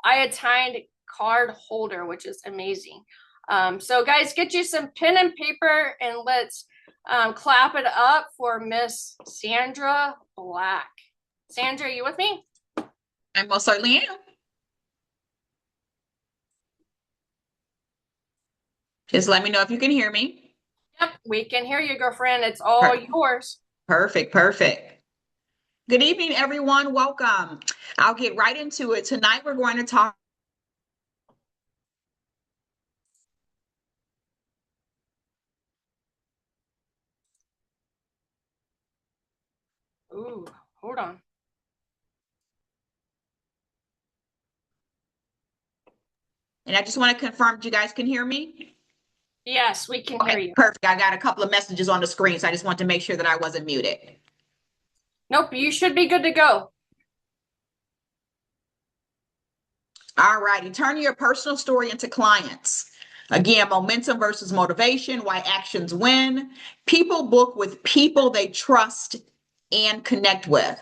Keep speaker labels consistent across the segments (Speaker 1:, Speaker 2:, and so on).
Speaker 1: IATAN card holder, which is amazing. So guys, get you some pen and paper and let's clap it up for Miss Sandra Black. Sandra, you with me?
Speaker 2: I most certainly am. Just let me know if you can hear me.
Speaker 1: Yep, we can hear you, girlfriend. It's all
Speaker 2: Per-
Speaker 1: yours.
Speaker 2: Perfect, perfect. Good evening, everyone. Welcome. I'll get right into it. Tonight, we're going to talk.
Speaker 1: Ooh, hold on.
Speaker 2: And I just want to confirm that you guys can hear me.
Speaker 1: Yes, we can hear
Speaker 2: Okay,
Speaker 1: you.
Speaker 2: perfect. I got a couple of messages on the screen, so I just want to make sure that I wasn't muted.
Speaker 1: Nope, you should be good to go.
Speaker 2: All righty. Turn your personal story into clients. Again, momentum versus motivation, why actions win. People book with people they trust and connect with.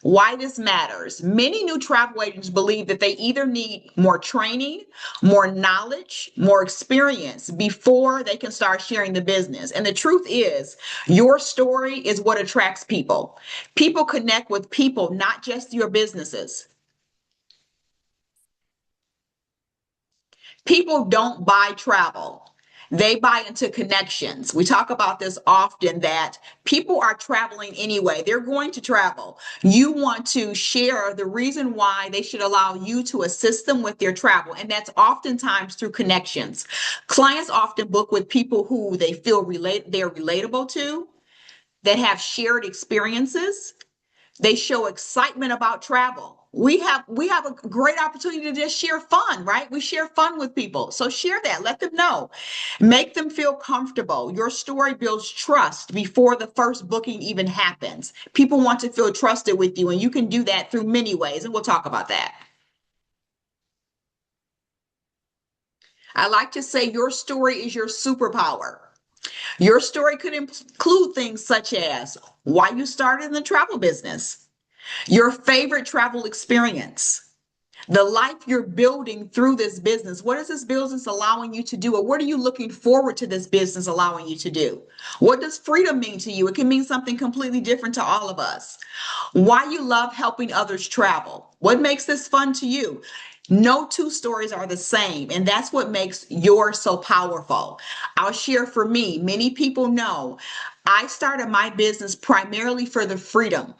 Speaker 2: Why this matters. Many new travel agents believe that they either need more training, more knowledge, more experience before they can start sharing the business. And the truth is, your story is what attracts people. People connect with people, not just your businesses. People don't buy travel. They buy into connections. We talk about this often that people are traveling anyway. They're going to travel. You want to share the reason why they should allow you to assist them with their travel. And that's oftentimes through connections. Clients often book with people who they feel they're relatable to, that have shared experiences. They show excitement about travel. We have a great opportunity to just share fun, right? We share fun with people. So share that. Let them know. Make them feel comfortable. Your story builds trust before the first booking even happens. People want to feel trusted with you, and you can do that through many ways, and we'll talk about that. I like to say your story is your superpower. Your story could include things such as why you started in the travel business, your favorite travel experience, the life you're building through this business. What is this business allowing you to do? Or what are you looking forward to this business allowing you to do? What does freedom mean to you? It can mean something completely different to all of us. Why you love helping others travel. What makes this fun to you? No two stories are the same, and that's what makes yours so powerful. I'll share for me, many people know I started my business primarily for the freedom,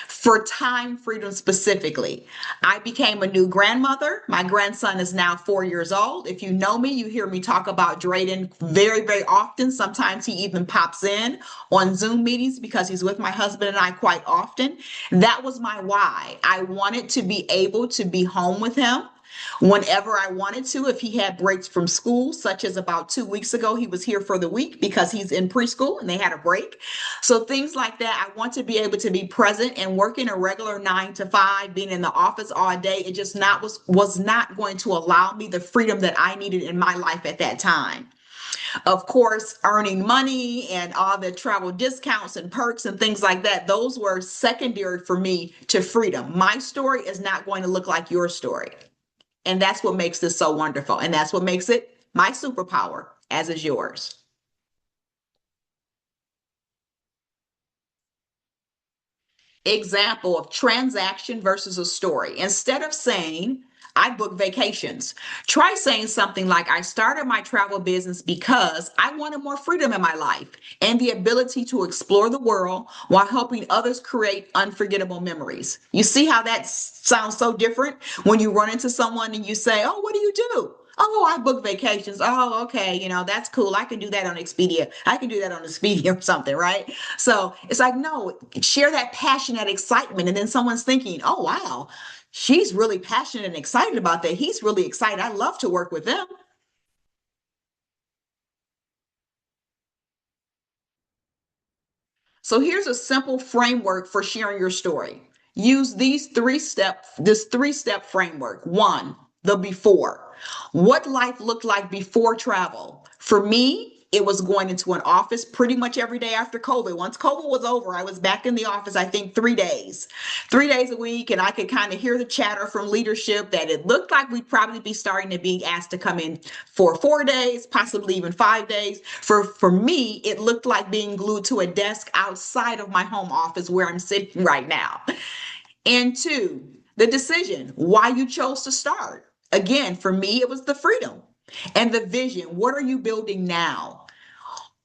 Speaker 2: for time freedom specifically. I became a new grandmother. My grandson is now 4 years old. If you know me, you hear me talk about Drayden very, very often. Sometimes he even pops in on Zoom meetings because he's with my husband and I quite often. That was my why. I wanted to be able to be home with him whenever I wanted to, if he had breaks from school, such as about 2 weeks ago, he was here for the week because he's in preschool and they had a break. So things like that, I want to be able to be present, and working a regular 9 to 5, being in the office all day, it just was not going to allow me the freedom that I needed in my life at that time. Of course, earning money and all the travel discounts and perks and things like that, those were secondary for me to freedom. My story is not going to look like your story. And that's what makes this so wonderful. And that's what makes it my superpower, as is yours. Example of transaction versus a story. Instead of saying, I book vacations, try saying something like, I started my travel business because I wanted more freedom in my life and the ability to explore the world while helping others create unforgettable memories. You see how that sounds so different when you run into someone and you say, oh, what do you do? Oh, I book vacations. Oh, okay. That's cool. I can do that on Expedia. I can do that on Expedia or something, right? So it's like, no, share that passion, that excitement. And then someone's thinking, oh, wow, she's really passionate and excited about that. He's really excited. I love to work with them. So here's a simple framework for sharing your story. Use this three-step framework. One, the before. What life looked like before travel. For me, It was going into an office pretty much every day after COVID. Once COVID was over, I was back in the office, I think 3 days a week. And I could kind of hear the chatter from leadership that it looked like we'd probably be starting to be asked to come in for 4 days, possibly even 5 days. For me, it looked like being glued to a desk outside of my home office where I'm sitting right now. And two, the decision, why you chose to start. Again, for me, it was the freedom and the vision. What are you building now?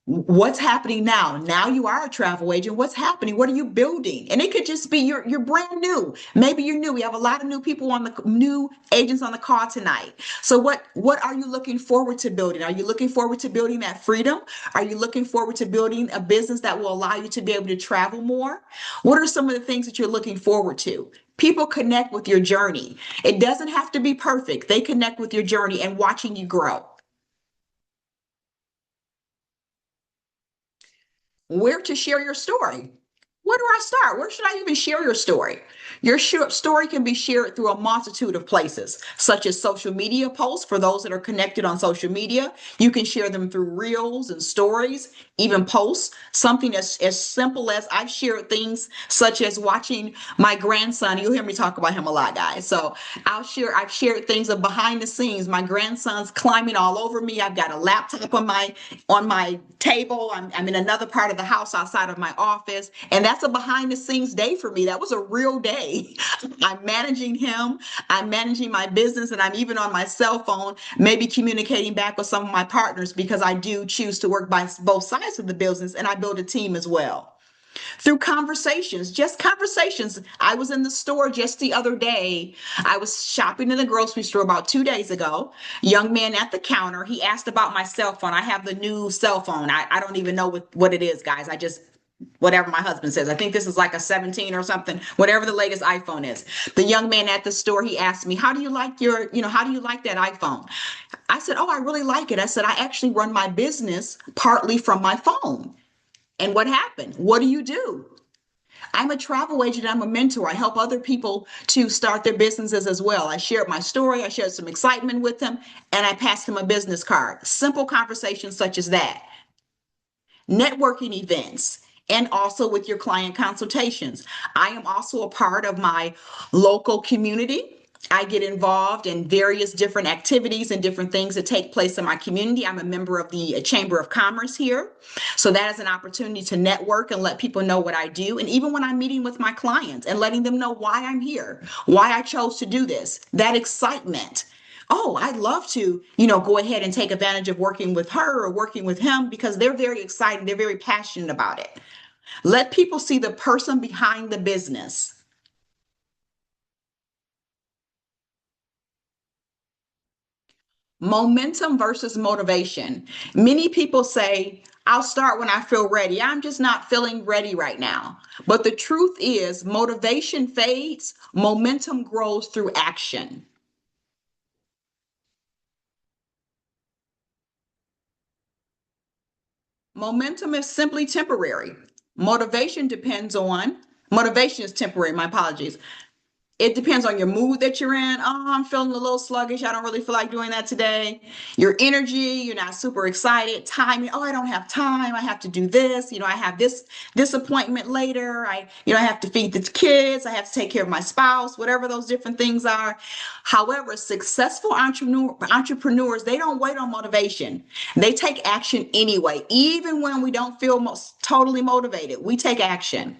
Speaker 2: What's happening now? Now you are a travel agent. What's happening? What are you building? And it could just be you're brand new. Maybe you're new. We have a lot of new people on the new agents on the call tonight. So what are you looking forward to building? Are you looking forward to building that freedom? Are you looking forward to building a business that will allow you to be able to travel more? What are some of the things that you're looking forward to? People connect with your journey. It doesn't have to be perfect. They connect with your journey and watching you grow. Where to share your story. Where do I start? Where should I even share your story? Your story can be shared through a multitude of places, such as social media posts for those that are connected on social media. You can share them through reels and stories, even posts. Something as simple as I've shared things such as watching my grandson. You'll hear me talk about him a lot, guys. So I've shared things of behind the scenes. My grandson's climbing all over me. I've got a laptop on my table. I'm in another part of the house outside of my office. And that's a behind the scenes day for me. That was a real day. I'm managing him. I'm managing my business, and I'm even on my cell phone, maybe communicating back with some of my partners because I do choose to work by both sides of the business, and I build a team as well through conversations, just conversations. I was in the store just the other day. I was shopping in the grocery store about 2 days ago. Young man at the counter, he asked about my cell phone. I have the new cell phone. I don't even know what it is, guys. I just, whatever my husband says. I think this is like a 17 or something, whatever the latest iPhone is. The young man at the store, he asked me, how do you like how do you like that iPhone? I said, oh, I really like it. I said, I actually run my business partly from my phone. And what happened? What do you do? I'm a travel agent. I'm a mentor. I help other people to start their businesses as well. I shared my story. I shared some excitement with them, and I passed them a business card. Simple conversations such as that. Networking events, and also with your client consultations. I am also a part of my local community. I get involved in various different activities and different things that take place in my community. I'm a member of the Chamber of Commerce here. So that is an opportunity to network and let people know what I do. And even when I'm meeting with my clients and letting them know why I'm here, why I chose to do this, that excitement. Oh, I'd love to, go ahead and take advantage of working with her or working with him because they're very excited. They're very passionate about it. Let people see the person behind the business. Momentum versus motivation. Many people say, I'll start when I feel ready. I'm just not feeling ready right now. But the truth is, motivation fades, momentum grows through action. Momentum is simply temporary. Motivation is temporary, my apologies. It depends on your mood that you're in. Oh, I'm feeling a little sluggish. I don't really feel like doing that today. Your energy, you're not super excited. Timing, oh, I don't have time. I have to do this. I have this appointment later. I have to feed the kids. I have to take care of my spouse, whatever those different things are. However, successful entrepreneurs, they don't wait on motivation. They take action anyway. Even when we don't feel most totally motivated, we take action.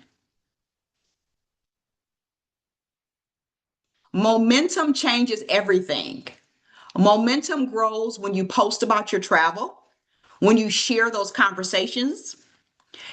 Speaker 2: Momentum changes everything. Momentum grows when you post about your travel, when you share those conversations,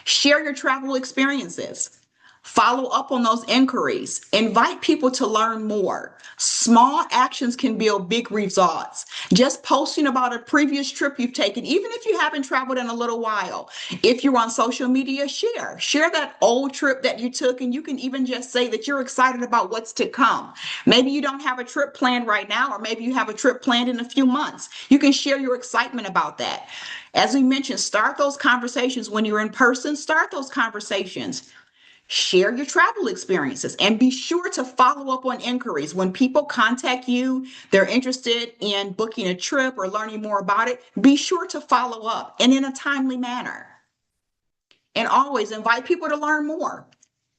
Speaker 2: share your travel experiences. Follow up on those inquiries. Invite people to learn more. Small actions can build big results. Just posting about a previous trip you've taken, even if you haven't traveled in a little while. If you're on social media, share that old trip that you took, and you can even just say that you're excited about what's to come. Maybe you don't have a trip planned right now, or maybe you have a trip planned in a few months. You can share your excitement about that. As we mentioned, start those conversations when you're in person. Start those conversations. Share your travel experiences and be sure to follow up on inquiries. When people contact you, they're interested in booking a trip or learning more about it, be sure to follow up and in a timely manner. And always invite people to learn more.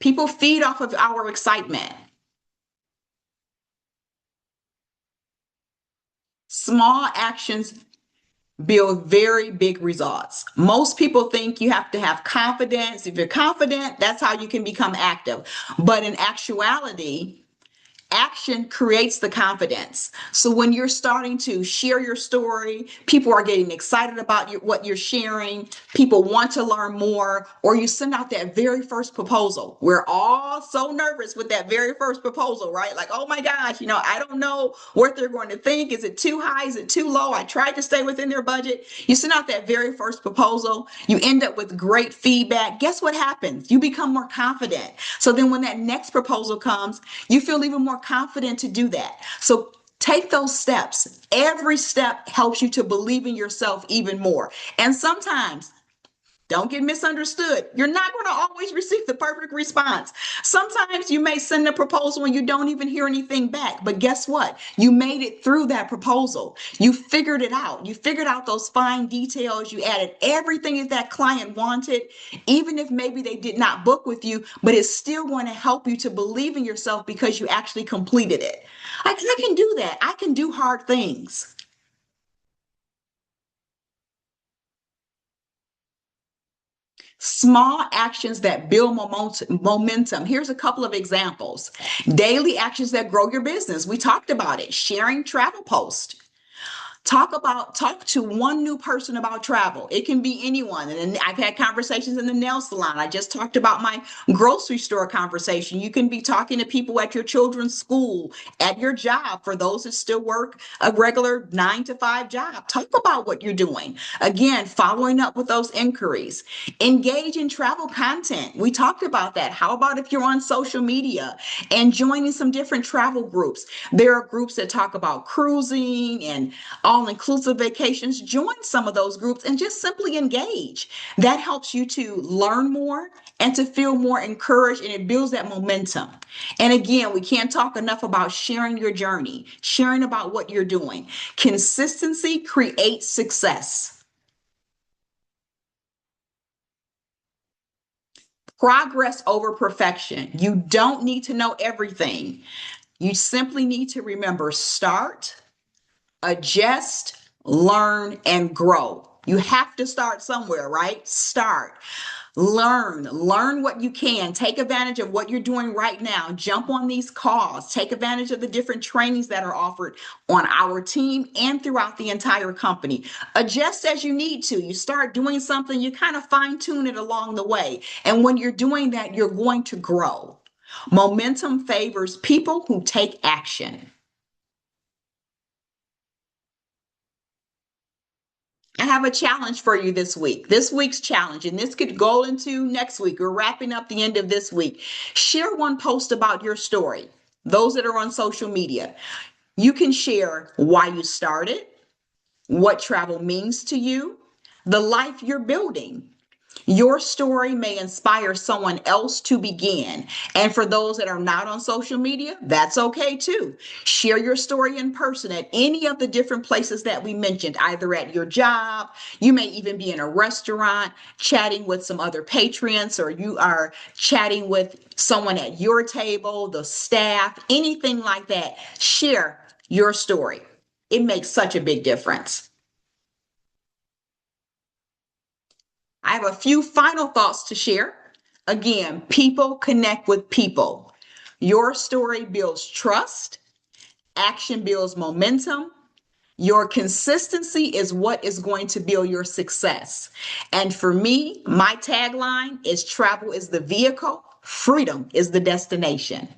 Speaker 2: People feed off of our excitement. Small actions build very big results. Most people think you have to have confidence. If you're confident, that's how you can become active. But in actuality, action creates the confidence. So when you're starting to share your story, people are getting excited about what you're sharing. People want to learn more, or you send out that very first proposal. We're all so nervous with that very first proposal, right? Like, oh my gosh, I don't know what they're going to think. Is it too high? Is it too low? I tried to stay within their budget. You send out that very first proposal. You end up with great feedback. Guess what happens? You become more confident. So then when that next proposal comes, you feel even more confident to do that. So take those steps. Every step helps you to believe in yourself even more. And sometimes, don't get misunderstood, you're not going to always receive the perfect response. Sometimes you may send a proposal and you don't even hear anything back. But guess what? You made it through that proposal. You figured it out. You figured out those fine details. You added everything that client wanted, even if maybe they did not book with you, but it's still going to help you to believe in yourself because you actually completed it. I can do that. I can do hard things. Small actions that build momentum. Here's a couple of examples. Daily actions that grow your business. We talked about it. Sharing travel posts. Talk to one new person about travel. It can be anyone. And I've had conversations in the nail salon. I just talked about my grocery store conversation. You can be talking to people at your children's school, at your job, for those that still work a regular 9 to 5 job. Talk about what you're doing. Again, following up with those inquiries. Engage in travel content. We talked about that. How about if you're on social media and joining some different travel groups? There are groups that talk about cruising and all-inclusive vacations. Join some of those groups and just simply engage. That helps you to learn more and to feel more encouraged, and it builds that momentum. And again, we can't talk enough about sharing your journey, sharing about what you're doing. Consistency creates success. Progress over perfection. You don't need to know everything. You simply need to remember: start, adjust, learn, and grow. You have to start somewhere, right? Start. Learn what you can. Take advantage of what you're doing right now. Jump on these calls. Take advantage of the different trainings that are offered on our team and throughout the entire company. Adjust as you need to. You start doing something, you kind of fine tune it along the way. And when you're doing that, you're going to grow. Momentum favors people who take action. I have a challenge for you this week. This week's challenge, and this could go into next week. We're wrapping up the end of this week. Share one post about your story. Those that are on social media, you can share why you started, what travel means to you, the life you're building. Your story may inspire someone else to begin. And for those that are not on social media, that's okay too. Share your story in person at any of the different places that we mentioned, either at your job, you may even be in a restaurant chatting with some other patrons, or you are chatting with someone at your table, the staff, anything like that. Share your story. It makes such a big difference. I have a few final thoughts to share. Again, people connect with people. Your story builds trust, action builds momentum. Your consistency is what is going to build your success. And for me, my tagline is: travel is the vehicle, freedom is the destination.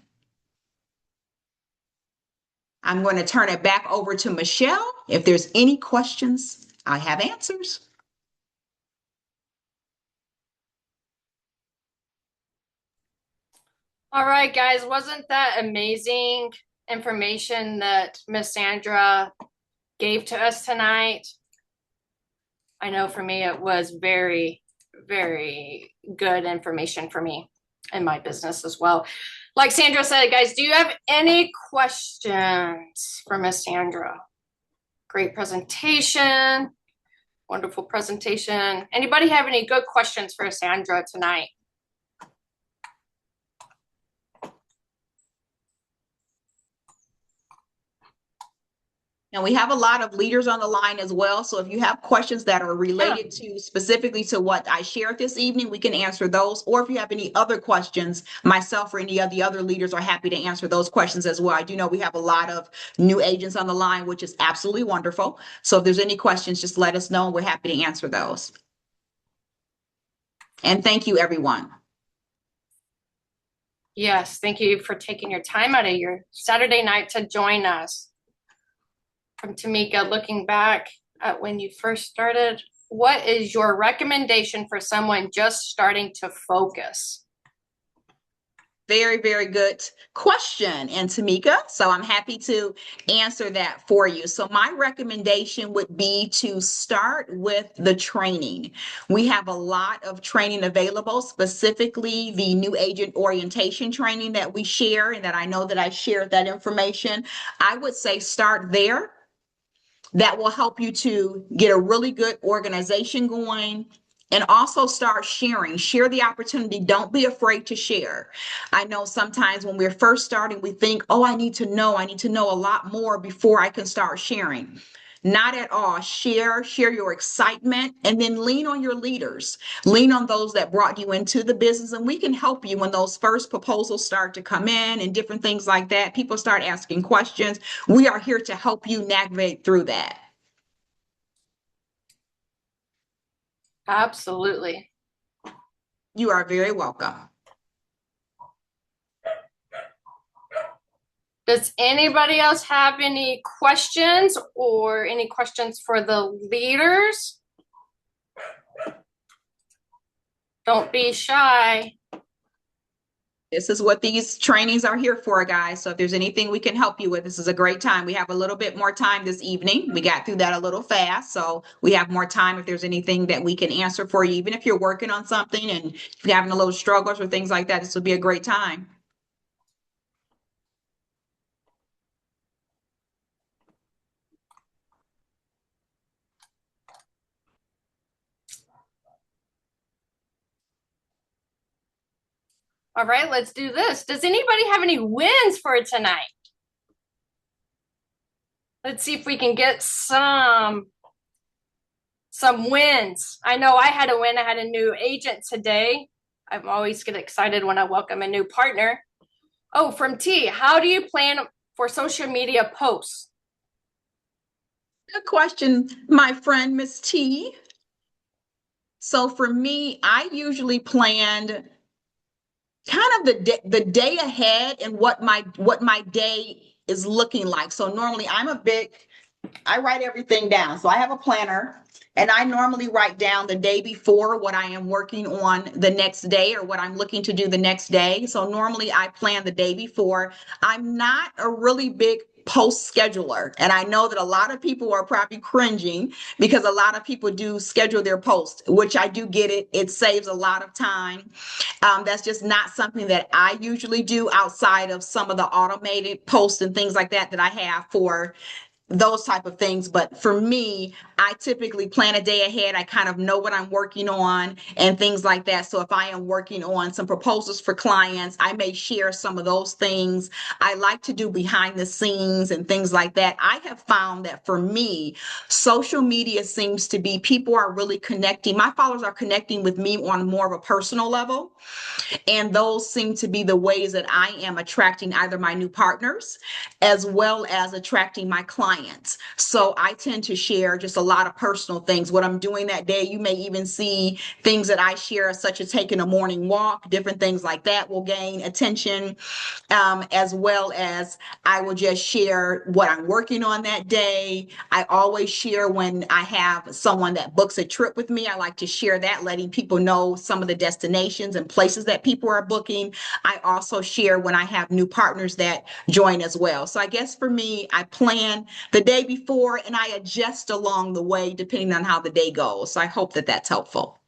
Speaker 2: I'm going to turn it back over to Michelle. If there's any questions, I have answers.
Speaker 1: All right, guys, wasn't that amazing information that Miss Sandra gave to us tonight? I know for me it was very, very good information for me. in my business as well. Like Sandra said, guys, do you have any questions for Miss Sandra? Great presentation. Wonderful presentation. Anybody have any good questions for Sandra tonight?
Speaker 2: And we have a lot of leaders on the line as well. So if you have questions that are related to specifically to what I shared this evening, we can answer those. Or if you have any other questions, myself or any of the other leaders are happy to answer those questions as well. I do know we have a lot of new agents on the line, which is absolutely wonderful. So if there's any questions, just let us know. We're happy to answer those. And thank you, everyone.
Speaker 1: Yes, thank you for taking your time out of your Saturday night to join us. From Tamika, looking back at when you first started, what is your recommendation for someone just starting to focus?
Speaker 2: Very, very good question, and Tamika. So I'm happy to answer that for you. So my recommendation would be to start with the training. We have a lot of training available, specifically the new agent orientation training that we share, and that I know that I shared that information. I would say start there. That will help you to get a really good organization going, and also start sharing. Share the opportunity. Don't be afraid to share. I know sometimes when we're first starting, we think, oh, I need to know a lot more before I can start sharing. Not at all. Share your excitement, and then lean on your leaders. Lean on those that brought you into the business, and we can help you when those first proposals start to come in and different things like that. People start asking questions. We are here to help you navigate through that.
Speaker 1: Absolutely.
Speaker 2: You are very welcome.
Speaker 1: Does anybody else have any questions or any questions for the leaders? Don't be shy.
Speaker 2: This is what these trainings are here for, guys. So if there's anything we can help you with, this is a great time. We have a little bit more time this evening. We got through that a little fast, so we have more time if there's anything that we can answer for you. Even if you're working on something and if you're having a little struggles or things like that, this would be a great time.
Speaker 1: All right, let's do this. Does anybody have any wins for tonight? Let's see if we can get some wins. I know I had a win. I had a new agent today. I'm always get excited when I welcome a new partner. Oh, from T, how do you plan for social media posts?
Speaker 2: Good question, my friend, Miss T. So for me, I usually planned kind of the day ahead and what my day is looking like. So normally I write everything down. So I have a planner, and I normally write down the day before what I am working on the next day or what I'm looking to do the next day. So normally I plan the day before. I'm not a really big post scheduler, and I know that a lot of people are probably cringing because a lot of people do schedule their posts, which I do get it. It saves a lot of time. That's just not something that I usually do outside of some of the automated posts and things like that I have for those type of things. But for me, I typically plan a day ahead. I kind of know what I'm working on and things like that. So if I am working on some proposals for clients, I may share some of those things. I like to do behind the scenes and things like that. I have found that for me, social media seems to be, people are really connecting. My followers are connecting with me on more of a personal level. And those seem to be the ways that I am attracting either my new partners as well as attracting my clients. So I tend to share just a lot of personal things, what I'm doing that day. You may even see things that I share, such as taking a morning walk, different things like that will gain attention, as well as I will just share what I'm working on that day. I always share when I have someone that books a trip with me. I like to share that, letting people know some of the destinations and places that people are booking. I also share when I have new partners that join as well. So I guess for me, I plan the day before and I adjust along the way depending on how the day goes. So I hope that that's helpful.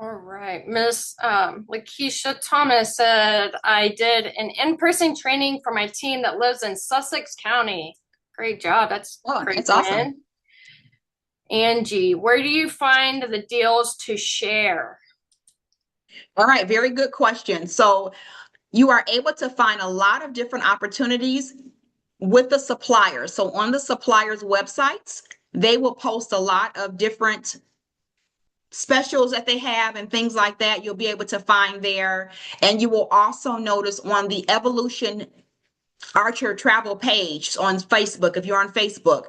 Speaker 1: All right. Miss Lakeisha Thomas said, I did an in-person training for my team that lives in Sussex County. Great job. That's a great
Speaker 2: That's awesome.
Speaker 1: win. Angie, where do you find the deals to share?
Speaker 2: All right, very good question. So you are able to find a lot of different opportunities with the suppliers. So on the suppliers' websites, they will post a lot of different specials that they have and things like that. You'll be able to find there. And you will also notice on the Evolution Archer travel page on Facebook, if you're on Facebook,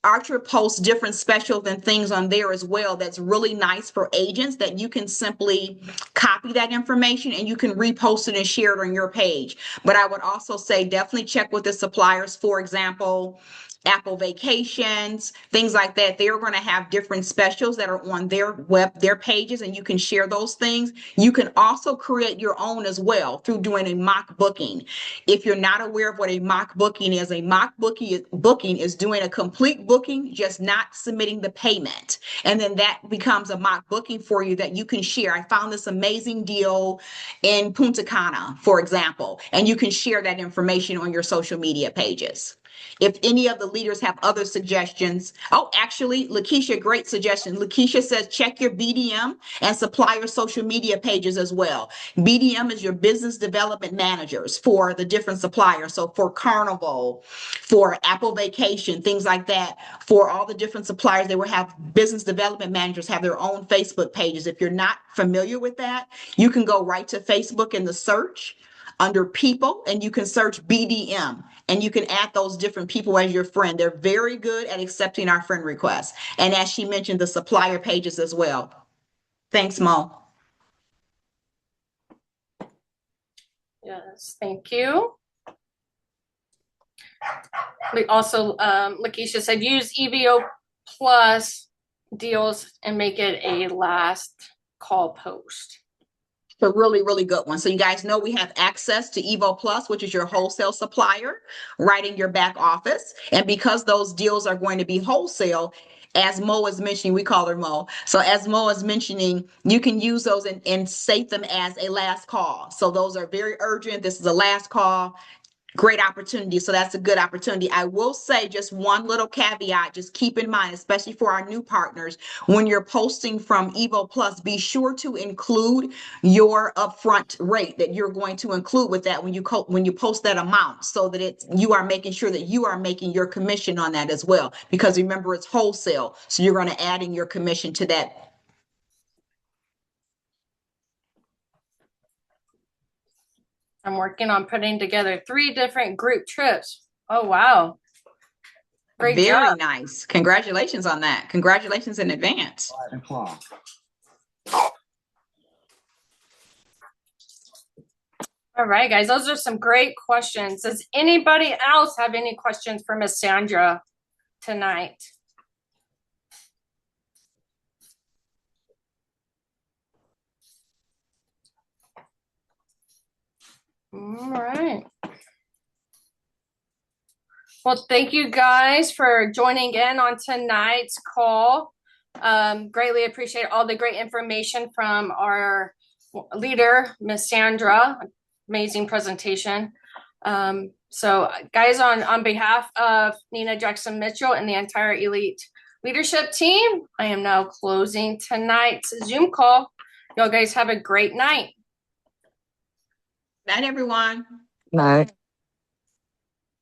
Speaker 2: Archer posts different specials and things on there as well. That's really nice for agents that you can simply copy that information and you can repost it and share it on your page. But I would also say definitely check with the suppliers. For example, Apple Vacations, things like that. They're going to have different specials that are on their pages, and you can share those things. You can also create your own as well through doing a mock booking. If you're not aware of what a mock booking is, a mock booking is doing a complete booking, just not submitting the payment. And then that becomes a mock booking for you that you can share. I found this amazing deal in Punta Cana, for example, and you can share that information on your social media pages. If any of the leaders have other suggestions. Oh, actually, Lakeisha, great suggestion. Lakeisha says check your BDM and supplier social media pages as well. BDM is your business development managers for the different suppliers. So for Carnival, for Apple Vacation, things like that, for all the different suppliers, they will have business development managers have their own Facebook pages. If you're not familiar with that, you can go right to Facebook in the search under people and you can search BDM and you can add those different people as your friend. They're very good at accepting our friend requests. And as she mentioned, the supplier pages as well. Thanks, Mo.
Speaker 1: Yes, thank you. We also, Lakeisha said, use EVO Plus deals and make it a last call post.
Speaker 2: A really, really good one. So you guys know we have access to Evo Plus, which is your wholesale supplier, right in your back office. And because those deals are going to be wholesale, as Mo is mentioning, we call her Mo. So as Mo is mentioning, you can use those and save them as a last call. So those are very urgent. This is a last call. Great opportunity. So that's a good opportunity. I will say just one little caveat, just keep in mind, especially for our new partners, when you're posting from Evo Plus, be sure to include your upfront rate that you're going to include with that when you post that amount, so that you are making sure that you are making your commission on that as well. Because remember, it's wholesale. So you're going to add in your commission to that.
Speaker 1: I'm working on putting together 3 different group trips. Oh, wow. Great
Speaker 2: Very
Speaker 1: job.
Speaker 2: nice. Congratulations on that. Congratulations in advance.
Speaker 3: 5 o'clock.
Speaker 1: All right, guys, those are some great questions. Does anybody else have any questions for Miss Sandra tonight? All right. Well, thank you guys for joining in on tonight's call. Greatly appreciate all the great information from our leader, Miss Sandra. Amazing presentation. So guys, on behalf of Nina Jackson Mitchell and the entire Elite leadership team, I am now closing tonight's Zoom call. Y'all guys have a great night.
Speaker 2: Night, everyone.
Speaker 3: Night.